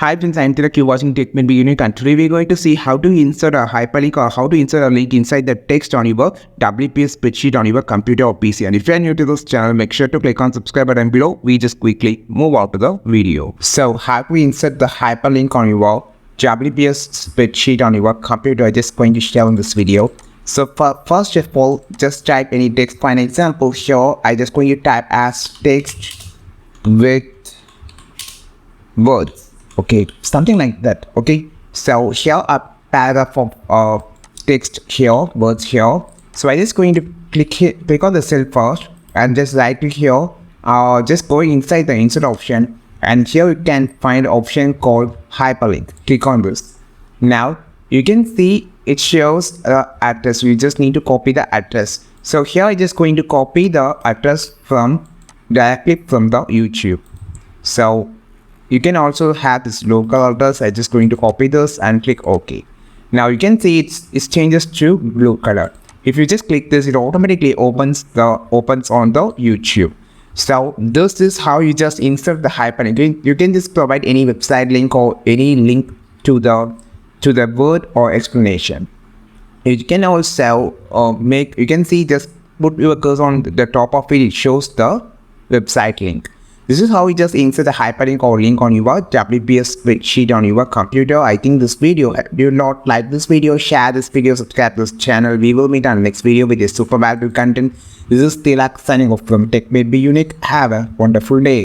Hi friends, I'm Tilak, you're watching Tech Maybe Unique, and today we're going to see how to insert a hyperlink or how to insert a link inside the text on your WPS spreadsheet on your computer or PC. And if you're new to this channel, make sure to click on subscribe button below. We just quickly move on to the video. So how to insert the hyperlink on your WPS spreadsheet on your computer, I'm just going to show in this video. So first of all, just type any text. For an example, here I just going to type as text with words. Okay, something like that. Okay, so here a paragraph of text here, words here. So I just going to click on the cell first and just right click here. Just go inside the insert option, and here you can find option called hyperlink. Click on this. Now you can see it shows address. You just need to copy the address. So here I just going to copy the address directly from the YouTube. So you can also have this local address. I'm just going to copy this and click OK. Now you can see it changes to blue color. If you just click this, it automatically opens on the YouTube. So this is how you just insert the hyperlink. You can just provide any website link or any link to the word or explanation. You can also you can see, just put your cursor on the top of it. It shows the website link. This is how you just insert the hyperlink or link on your WPS spreadsheet on your computer. I think this video, do not like this video, share this video, subscribe to this channel. We will meet on the next video with a super valuable content. This is Tilak signing off from Tech Maybe Unique. Have a wonderful day.